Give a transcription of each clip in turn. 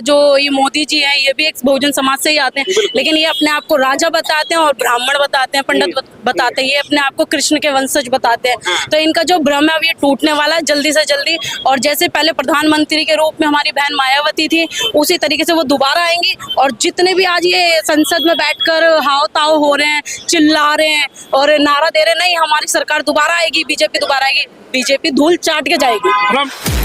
जो ये मोदी जी हैं ये भी एक बहुजन समाज से ही आते हैं, लेकिन ये अपने आप को राजा बताते हैं और ब्राह्मण बताते हैं, पंडित बताते हैं, ये अपने आप को कृष्ण के वंशज बताते हैं। तो इनका जो भ्रम है अब ये टूटने वाला है जल्दी से जल्दी। और जैसे पहले प्रधानमंत्री के रूप में हमारी बहन मायावती थी, उसी तरीके से वो दोबारा आएंगी। और जितने भी आज ये संसद में बैठकर हाव ताव हो रहे हैं, चिल्ला रहे हैं और नारा दे रहे हैं, नहीं हमारी सरकार दोबारा आएगी, बीजेपी दोबारा आएगी, बीजेपी धूल चाट के जाएगी।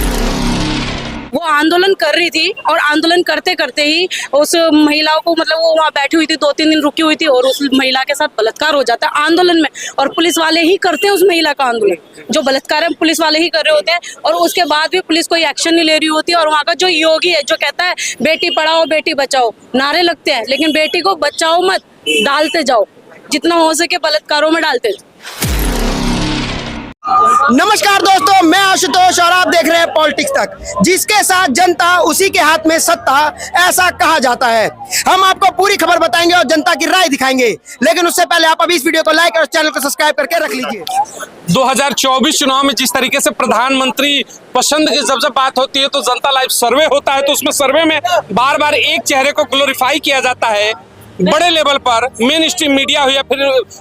वो आंदोलन कर रही थी और आंदोलन करते करते ही उस महिला को, मतलब वो वहाँ बैठी हुई थी, 2-3 दिन रुकी हुई थी और उस महिला के साथ बलात्कार हो जाता है आंदोलन में। और पुलिस वाले ही करते हैं उस महिला का आंदोलन, जो बलात्कार है पुलिस वाले ही कर रहे होते हैं। और उसके बाद भी पुलिस कोई एक्शन नहीं ले रही होती। और वहाँ का जो योगी है जो कहता है बेटी पढ़ाओ बेटी बचाओ, नारे लगते हैं, लेकिन बेटी को बचाओ मत, डालते जाओ, जितना हो सके बलात्कारों में डालते जाओ। नमस्कार दोस्तों, मैं आशुतोष और आप देख रहे हैं पॉलिटिक्स तक, जिसके साथ जनता उसी के हाथ में सत्ता, ऐसा कहा जाता है। हम आपको पूरी खबर बताएंगे और जनता की राय दिखाएंगे, लेकिन उससे पहले आप अभी इस वीडियो को लाइक और चैनल को सब्सक्राइब करके रख लीजिए। 2024 चुनाव में जिस तरीके से प्रधानमंत्री पसंद की जब बात होती है तो जनता लाइव सर्वे होता है, तो उसमें सर्वे में बार बार एक चेहरे को ग्लोरीफाई किया जाता है। बड़े लेवल पर मेन स्ट्रीम मीडिया हो या फिर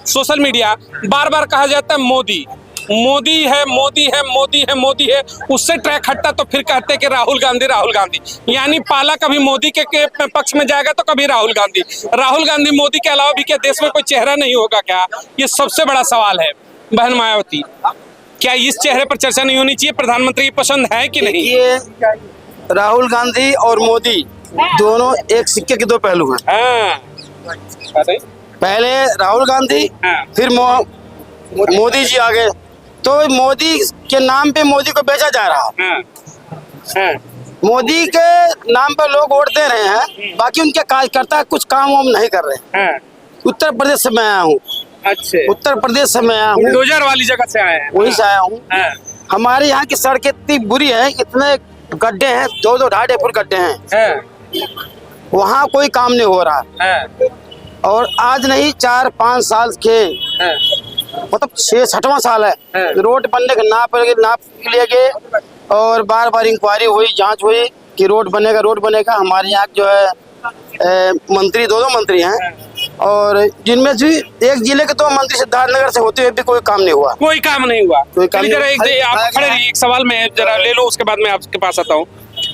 सोशल मीडिया, बार बार कहा जाता है मोदी मोदी है, मोदी है, मोदी है, मोदी है। उससे ट्रैक हटता तो फिर कहते हैं कि राहुल गांधी, राहुल गांधी। यानी पाला कभी मोदी के पक्ष में जाएगा तो कभी राहुल गांधी। राहुल गांधी मोदी के अलावा भी क्या देश में कोई चेहरा नहीं होगा क्या? ये सबसे बड़ा सवाल है। बहन मायावती, क्या इस चेहरे पर चर्चा नहीं होनी चाहिए? प्रधानमंत्री की पसंद है कि नहीं? ये राहुल गांधी और मोदी दोनों एक सिक्के के दो पहलू हैं। पहले राहुल गांधी, फिर मोदी जी आ गए, तो मोदी के नाम पे मोदी को बेचा जा रहा है। मोदी के नाम पे लोग वोट दे रहे हैं, बाकी उनके कार्यकर्ता कुछ काम वाम नहीं कर रहे हैं। उत्तर प्रदेश से मैं आया हूँ। अच्छा, उत्तर प्रदेश से मैं आया हूँ, बुलडोजर वाली जगह से आए हैं। वहीं से आया हूँ। हमारे यहाँ की सड़कें इतनी बुरी है, इतने गड्ढे हैं, 2-2 2.5 फुट गड्ढे हैं, वहाँ कोई काम नहीं हो रहा है। और आज नहीं 4-5 साल के, मतलब 6-7वां साल है, रोड बनने के नाप के लिए गए और बार बार इंक्वायरी हुई, जांच हुई कि रोड बनेगा, रोड बनेगा। हमारे यहाँ जो है मंत्री, 2 मंत्री हैं, और जिनमें से एक जिले के 2 मंत्री सिद्धार्थनगर से होते हुए भी कोई काम नहीं हुआ। कोई काम नहीं हुआ। कोई काम जरा नहीं। आप खड़े रहिए, एक सवाल में जरा ले लो, उसके बाद मैं आपके पास आता हूँ।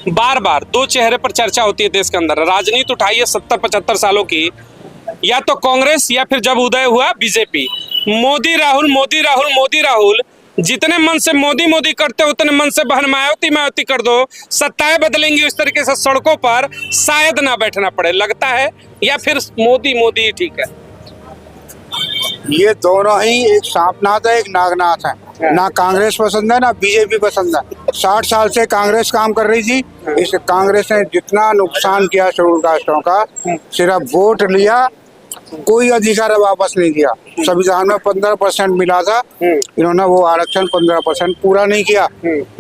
बार बार 2 चेहरे पर चर्चा होती है देश के अंदर। राजनीति उठाइए 70-75 सालों की, या तो कांग्रेस या फिर जब उदय हुआ बीजेपी। मोदी राहुल, मोदी राहुल, मोदी राहुल। जितने मन से मोदी मोदी करते हो उतने मन से बहन मायावती मायावती कर दो, सत्ताएं बदलेंगी इस तरीके से सड़कों पर शायद ना बैठना पड़े, लगता है, या फिर मोदी मोदी ही ठीक है? ये दोनों ही एक सांपनाथ है, एक नागनाथ है। ना कांग्रेस पसंद है ना बीजेपी पसंद है। 60 साल से कांग्रेस काम कर रही थी। इस कांग्रेस ने जितना नुकसान किया शेड्यूल कास्टों का, सिर्फ वोट लिया, कोई अधिकार वापस नहीं किया। संविधान में 15% मिला था, इन्होंने वो आरक्षण 15% पूरा नहीं किया।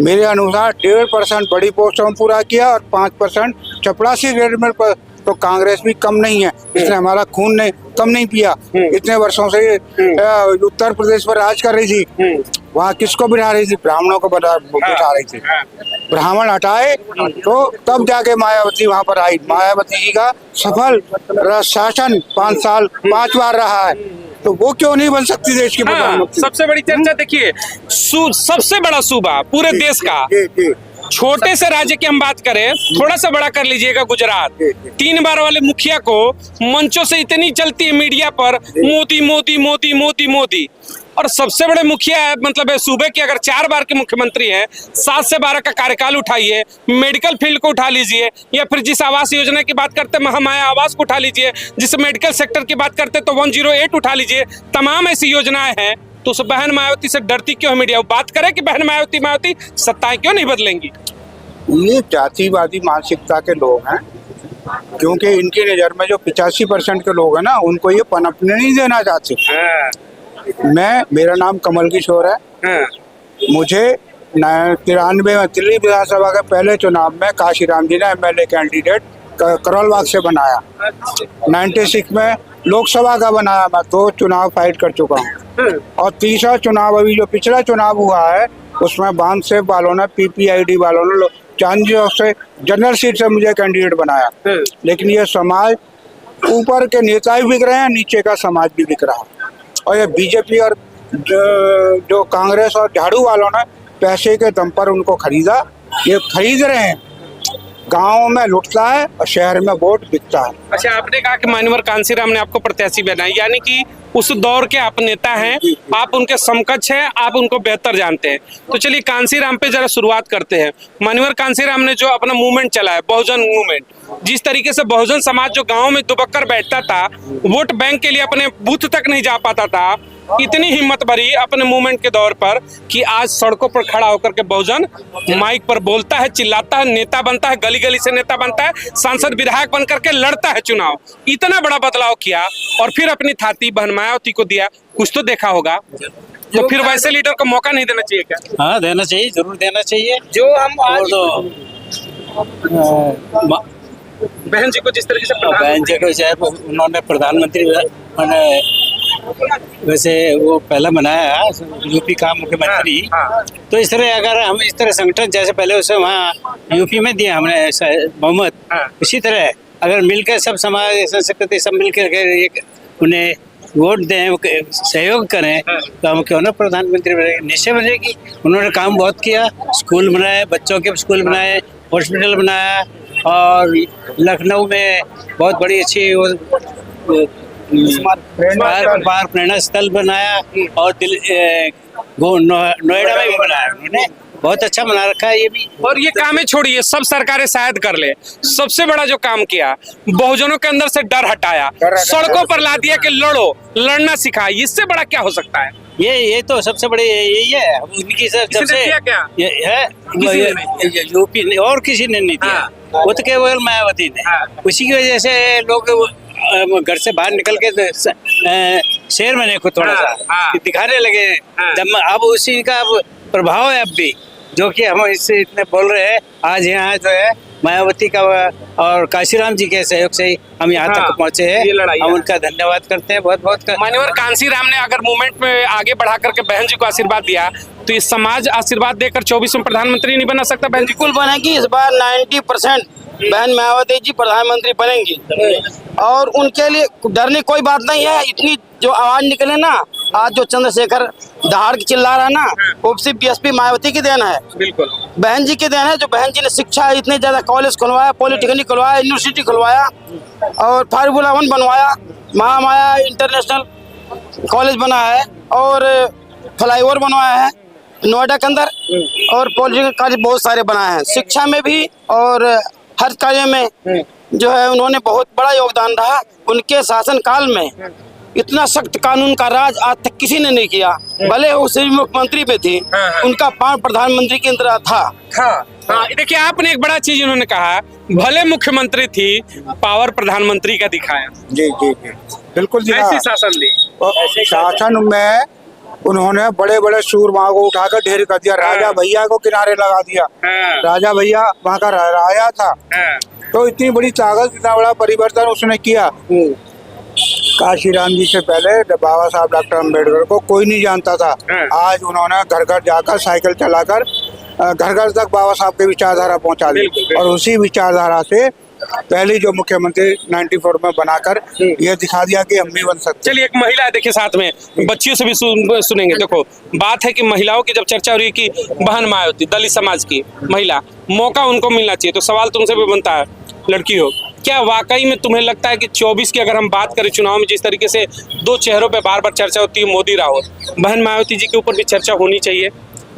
मेरे अनुसार 1.5% बड़ी पोस्टों में पूरा किया और 5% चपरासी ग्रेड में, तो कांग्रेस भी कम नहीं है। इसने हमारा खून ने कम नहीं पिया। इतने वर्षों से उत्तर प्रदेश पर राज कर रही थी। वहाँ किसको बिठा रही थी? ब्राह्मणों को बिठा रही थी। ब्राह्मण हटाए तो तब जाके मायावती वहाँ पर आई। मायावती जी का सफल शासन 5 साल 5 बार रहा है, तो वो क्यों नहीं बन सकती देश की प्रधानमंत्री? सबसे बड़ी चर्चा देखिए, सबसे बड़ा सूबा पूरे देश का, छोटे से राज्य की हम बात करें, थोड़ा सा बड़ा कर लीजिएगा गुजरात। 3 बार वाले मुखिया को मंचों से इतनी चलती है मीडिया पर, मोदी मोदी मोदी मोदी मोदी। और सबसे बड़े मुखिया है, मतलब सूबे के अगर 4 बार के मुख्यमंत्री हैं, 7 से 12 का कार्यकाल उठाइए, मेडिकल फील्ड को उठा लीजिए, या फिर जिस आवास योजना की बात करते महामाया आवास को उठा लीजिए, जिस मेडिकल सेक्टर की बात करते तो 108 उठा लीजिए। तमाम ऐसी योजनाएं हैं, तो उस बहन मायावती से डरती क्यों है मीडिया? बात करें कि बहन मायावती मायावती, सत्ताएं क्यों नहीं बदलेंगी? ये जातिवादी मानसिकता के लोग हैं, क्योंकि इनकी नजर में जो 85% के लोग हैं ना, उनको ये पनपने नहीं देना चाहते। मेरा नाम कमल किशोर है। मुझे 93 में दिल्ली विधानसभा के पहले चुनाव में काशीराम जी ने MLA कैंडिडेट करोल बाग से बनाया। 96 में लोकसभा का बनाया। मैं 2 चुनाव फाइट कर चुका हूँ, और तीसरा चुनाव अभी जो पिछला चुनाव हुआ है उसमें बांध से वालों ने, PPID वालों ने चांदनी चौक से जनरल सीट से मुझे कैंडिडेट बनाया, लेकिन ये समाज ऊपर के नेता भी बिक रहे हैं, नीचे का समाज भी बिक रहा है। और ये बीजेपी और जो कांग्रेस और झाड़ू वालों ने पैसे के दम पर उनको खरीदा, ये खरीद रहे हैं। गाँव में लुटता है और शहर में वोट बिकता है। अच्छा, आपने कहा कि मान्यवर कांसीराम ने आपको प्रत्याशी बनाया, यानी कि उस दौर के आप नेता हैं, आप उनके समकक्ष हैं, आप उनको बेहतर जानते हैं। तो चलिए कांसीराम पे जरा शुरुआत करते हैं। मान्यवर कांसीराम ने जो अपना मूवमेंट चलाया, बहुजन मूवमेंट, जिस तरीके से बहुजन समाज जो गाँव में दुबक कर बैठता था, वोट बैंक के लिए अपने बूथ तक नहीं जा पाता था, इतनी हिम्मत भरी अपने मूवमेंट के दौर पर कि आज सड़कों पर खड़ा होकर के बहुजन माइक पर बोलता है, चिल्लाता है, नेता बनता है, गली गली से नेता बनता है, सांसद विधायक बन करके लड़ता है चुनाव। इतना बड़ा बदलाव किया और फिर अपनी थाती बहन मायावती को दिया। कुछ तो देखा होगा, तो फिर वैसे लीडर को मौका नहीं देना चाहिए क्या? हाँ, देना चाहिए, जरूर देना चाहिए। जो हम आज बहन जी को जिस तरीके से बहन जी को चाहे उन्होंने प्रधानमंत्री वैसे वो पहला बनाया यूपी का मुख्यमंत्री। तो इस तरह अगर हम इस तरह संगठन जैसे पहले उसे वहाँ यूपी में दिया हमने बहुमत, इसी तरह अगर मिलकर सब समाज संस्कृति सब मिलकर उन्हें वोट दें, सहयोग करें, तो हम क्यों ना प्रधानमंत्री बनेंगे, निश्चय बनेगी। उन्होंने काम बहुत किया, स्कूल बनाए, बच्चों के स्कूल बनाए, हॉस्पिटल बनाया, और लखनऊ में बहुत बड़ी अच्छी प्रेरणा स्थल बनाया, और नोएडा में भी बनाया उन्होंने, बहुत अच्छा बना रखा है ये भी। और ये कामें छोड़िए, सब सरकारें शायद कर ले, सबसे बड़ा जो काम किया, बहुजनों के अंदर से डर हटाया, सड़कों पर ला दिया कि लड़ो, लड़ना सिखाया। इससे बड़ा क्या हो सकता है? ये तो सबसे बड़ी यही है उनकी सर, जब से ये है यूपी और किसी ने नहीं दिया, वो तो केवल मायावती ने। उसी की वजह से लोग घर से बाहर निकल के शहर में को थोड़ा सा दिखाने लगे। अब उसी का प्रभाव है अब भी, जो कि हम इससे इतने बोल रहे हैं। आज यहाँ जो है मायावती का और काशीराम जी के सहयोग से ही हम यहाँ तक पहुँचे हैं। हम उनका धन्यवाद करते हैं बहुत बहुत। मान्यवर कांसीराम ने अगर मूवमेंट में आगे बढ़ा करके बहन जी को आशीर्वाद दिया, तो इस समाज आशीर्वाद देकर 24 में प्रधानमंत्री नहीं बना सकता? बहन जी बिल्कुल बनेगी। इस बार 90% बहन मायावती जी प्रधानमंत्री बनेंगी, और उनके लिए डरने कोई बात नहीं है। इतनी जो आवाज निकले ना, आज जो चंद्रशेखर दहाड़ के चिल्ला रहा है ना, वो सिर्फ बीएसपी मायावती की देन है, बिल्कुल बहन जी की देन है। जो बहन जी ने शिक्षा इतने ज्यादा कॉलेज खुलवाया, पॉलिटेक्निक खुलवाया, यूनिवर्सिटी खुलवाया, और फार्मूला 1 बनवाया, महामाया इंटरनेशनल कॉलेज बना है, और फ्लाईओवर बनवाया है नोएडा के अंदर, और पॉलिटेक्निक कॉलेज बहुत सारे बनाए हैं। शिक्षा में भी और हर कार्य में जो है उन्होंने बहुत बड़ा योगदान रहा। उनके शासन काल में इतना सख्त कानून का राज आज तक किसी ने नहीं किया। भले वो सिर्फ मुख्यमंत्री पे थी, उनका पांव प्रधानमंत्री के अंदर था। देखिए, आपने एक बड़ा चीज उन्होंने कहा, भले मुख्यमंत्री थी, पावर प्रधानमंत्री का दिखाया। जी जी जी, बिल्कुल। ऐसी शासन दी, शासन में उन्होंने बड़े बड़े सूरमाओं को उठाकर ढेर कर दिया। राजा भैया को किनारे लगा दिया। राजा भैया वहाँ का राजा था, तो इतनी बड़ी ताकत, इतना बड़ा परिवर्तन उसने किया। काशीराम जी से पहले बाबा साहब डॉक्टर अम्बेडकर को कोई नहीं जानता था। आज उन्होंने घर घर जाकर साइकिल चलाकर घर घर तक बाबा साहब की विचारधारा पहुंचा दी, और उसी विचारधारा से पहली जो मुख्यमंत्री 94 में बनाकर ये दिखा दिया कि हम भी बन सकते। चलिए, एक महिला है, देखिए साथ में बच्चियों से भी सुनेंगे। देखो, बात है कि महिलाओं की जब चर्चा हो रही है कि बहन मायावती दलित समाज की महिला, मौका उनको मिलना चाहिए, तो सवाल तुमसे भी बनता है, लड़की हो, क्या वाकई में तुम्हें लगता है कि 24 की अगर हम बात करें चुनाव में, जिस तरीके से दो चेहरों पे बार बार चर्चा होती है, मोदी राहुल, बहन मायावती जी के ऊपर भी चर्चा होनी चाहिए?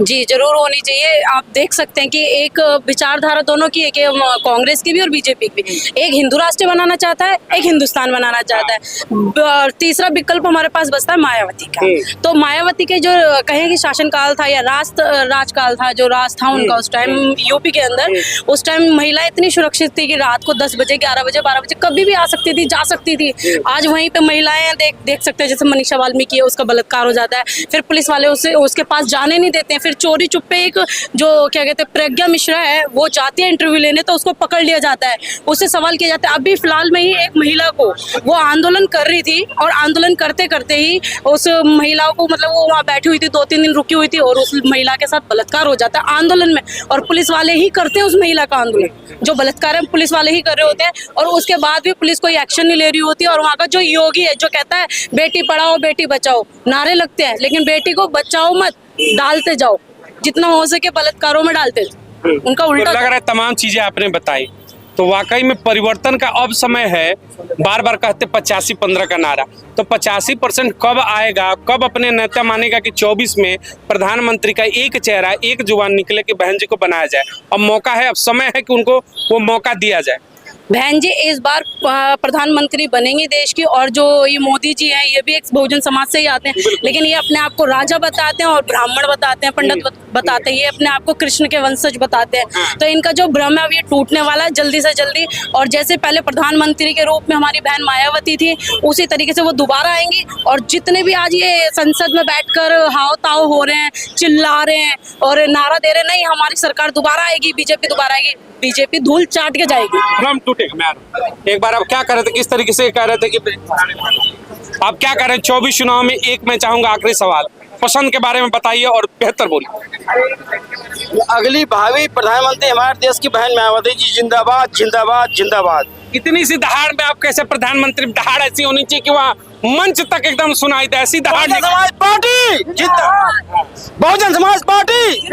जी, जरूर होनी चाहिए। आप देख सकते हैं कि एक विचारधारा दोनों की है, कि कांग्रेस की भी और बीजेपी की भी। एक हिंदू राष्ट्र बनाना चाहता है, एक हिंदुस्तान बनाना चाहता है, तीसरा विकल्प हमारे पास बचता है मायावती का। तो मायावती के जो कहें कि शासनकाल था या राजकाल था, जो राज था उनका उस टाइम यूपी के अंदर, उस टाइम महिला इतनी सुरक्षित थी कि रात को 10 बजे, 11 बजे, 12 बजे कभी भी आ सकती थी, जा सकती थी। आज वहीं पे महिलाएं देख सकते हैं, जैसे मनीषा वाल्मीकि है, उसका बलात्कार हो जाता है, फिर पुलिस वाले उसके पास जाने नहीं देते हैं, फिर फिर चोरी चुप्पे एक जो क्या कहते हैं प्रज्ञा मिश्रा है, वो जाती है इंटरव्यू लेने तो उसको पकड़ लिया जाता है, उससे सवाल किया जाता है। अभी फिलहाल में ही एक महिला को, वो आंदोलन कर रही थी और आंदोलन करते करते ही उस महिला को, मतलब वो वहाँ बैठी हुई थी, 2-3 दिन रुकी हुई थी और उस महिला के साथ बलात्कार हो जाता है आंदोलन में, और पुलिस वाले ही करते हैं उस महिला का आंदोलन, जो बलात्कार है पुलिस वाले ही कर रहे होते हैं, और उसके बाद भी पुलिस कोई एक्शन नहीं ले रही होती। और वहाँ का जो योगी है जो कहता है बेटी पढ़ाओ बेटी बचाओ, नारे लगते हैं, लेकिन बेटी को बचाओ मत, डालते जाओ, जितना हो सके बलात्कारों में डालते जाओ। उनका तो उल्टा लग रहा है तमाम चीजें आपने बताई, तो वाकई में परिवर्तन का अब समय है। बार बार कहते 85-15 का नारा, तो 85% कब आएगा, कब अपने नेता मानेगा कि 24 में प्रधानमंत्री का एक चेहरा, एक जुबान निकले कि बहन जी को बनाया जाए। अब मौका है, अब समय है कि उनको वो मौका दिया जाए। बहन जी इस बार प्रधानमंत्री बनेंगे देश की, और जो ये मोदी जी हैं ये भी एक बहुजन समाज से ही आते हैं, लेकिन ये अपने आप को राजा बताते हैं और ब्राह्मण बताते हैं, पंडित बताते हैं, ये अपने आप को कृष्ण के वंशज बताते हैं। तो इनका जो भ्रम है ये टूटने वाला है जल्दी से जल्दी। और जैसे पहले प्रधानमंत्री के रूप में हमारी बहन मायावती थी, उसी तरीके से वो दोबारा आएंगी, और जितने भी आज ये संसद में बैठकर हाव ताव हो रहे हैं, चिल्ला रहे हैं और नारा दे रहे हैं, नहीं हमारी सरकार दोबारा आएगी, बीजेपी दोबारा आएगी, बीजेपी धूल चाट के जाएगी। भ्रम टूटेगा। मैं एक बार आप क्या कर रहे थे, किस तरीके से कह रहे थे कि आप क्या कर रहे हैं 24 चुनाव में? एक मैं चाहूंगा आखिरी सवाल, पसंद के बारे में बताइए और बेहतर बोलिए। अगली भावी प्रधानमंत्री हमारे देश की बहन मायावती जी जिंदाबाद जिंदाबाद जिंदाबाद। इतनी सी दहाड़ में आप कैसे प्रधानमंत्री? दहाड़ ऐसी होनी चाहिए कि वहाँ मंच तक एकदम सुनाई दे, ऐसी दहाड़। बहुजन समाज पार्टी जिंदाबाद, बहुजन समाज पार्टी।